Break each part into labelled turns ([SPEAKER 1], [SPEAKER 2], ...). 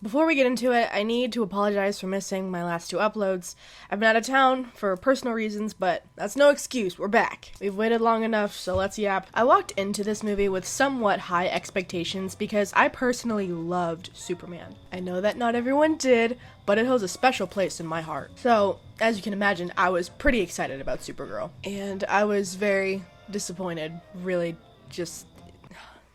[SPEAKER 1] Before we get into it, I need to apologize for missing my last two uploads. I've been out of town for personal reasons, but that's no excuse. We're back. We've waited long enough, so let's yap. I walked into this movie with somewhat high expectations because I personally loved Superman. I know that not everyone did, but it holds a special place in my heart. So, as you can imagine, I was pretty excited about Supergirl. And I was very disappointed. Really,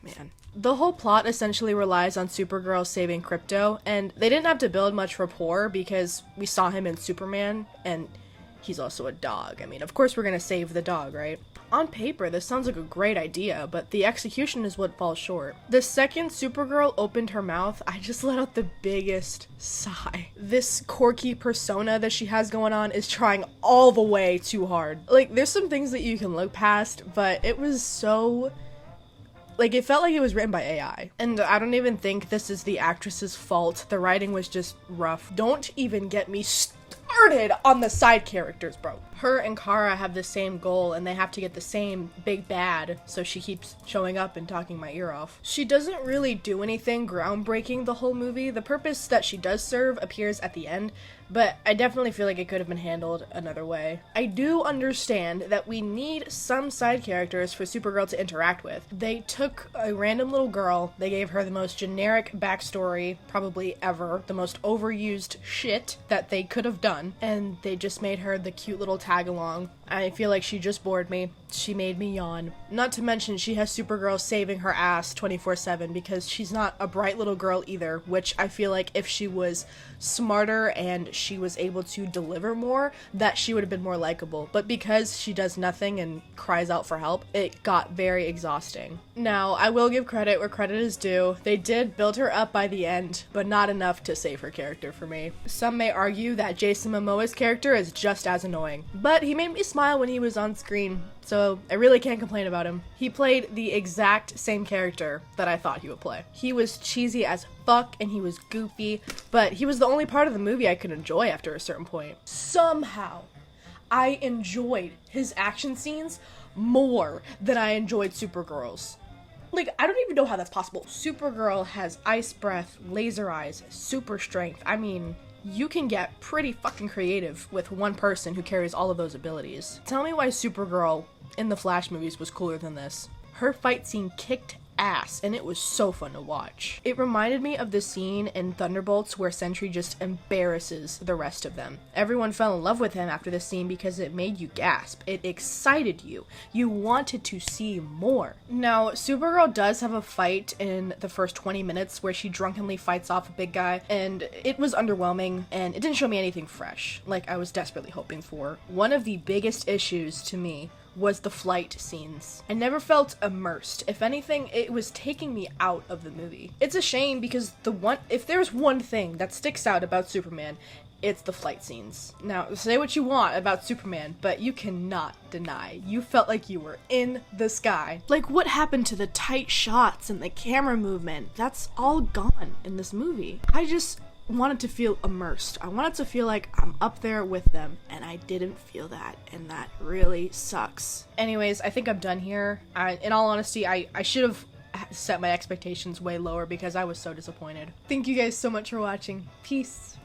[SPEAKER 1] man. The whole plot essentially relies on Supergirl saving Krypto, and they didn't have to build much rapport because we saw him in Superman, and he's also a dog. I mean, of course we're gonna save the dog, right? On paper, this sounds like a great idea, but the execution is what falls short. The second Supergirl opened her mouth, I just let out the biggest sigh. This quirky persona that she has going on is trying all the way too hard. Like, there's some things that you can look past, but it was so... Like, it felt like it was written by AI. And I don't even think this is the actress's fault. The writing was just rough. Don't even get me started on the side characters, bro. Her and Kara have the same goal, and they have to get the same big bad, so she keeps showing up and talking my ear off. She doesn't really do anything groundbreaking the whole movie. The purpose that she does serve appears at the end, but I definitely feel like it could have been handled another way. I do understand that we need some side characters for Supergirl to interact with. They took a random little girl, they gave her the most generic backstory probably ever, the most overused shit that they could have done, and they just made her the cute little tag along. I feel like she just bored me. She made me yawn. Not to mention she has Supergirl saving her ass 24/7 because she's not a bright little girl either, which I feel like if she was smarter and she was able to deliver more, that she would have been more likable. But because she does nothing and cries out for help, it got very exhausting. Now, I will give credit where credit is due. They did build her up by the end, but not enough to save her character for me. Some may argue that Jason Momoa's character is just as annoying, but he made me smile when he was on screen, so I really can't complain about him. He played the exact same character that I thought he would play. He was cheesy as fuck and he was goofy, but he was the only part of the movie I could enjoy after a certain point. Somehow, I enjoyed his action scenes more than I enjoyed Supergirl's. Like, I don't even know how that's possible. Supergirl has ice breath, laser eyes, super strength. I mean, you can get pretty fucking creative with one person who carries all of those abilities. Tell me why Supergirl in the Flash movies was cooler than this. Her fight scene kicked ass, and it was so fun to watch. It reminded me of the scene in Thunderbolts where Sentry just embarrasses the rest of them. Everyone fell in love with him after this scene because it made you gasp. It excited you. You wanted to see more. Now, Supergirl does have a fight in the first 20 minutes where she drunkenly fights off a big guy, and it was underwhelming, and it didn't show me anything fresh, like I was desperately hoping for. One of the biggest issues to me was the flight scenes. I never felt immersed. If anything, it was taking me out of the movie. It's a shame because if there's one thing that sticks out about Superman, it's the flight scenes. Now, say what you want about Superman, but you cannot deny you felt like you were in the sky. Like, what happened to the tight shots and the camera movement? That's all gone in this movie. I just wanted to feel immersed. I wanted to feel like I'm up there with them, and I didn't feel that, and that really sucks. Anyways, I think I'm done here. In all honesty, I should have set my expectations way lower because I was so disappointed. Thank you guys so much for watching. Peace.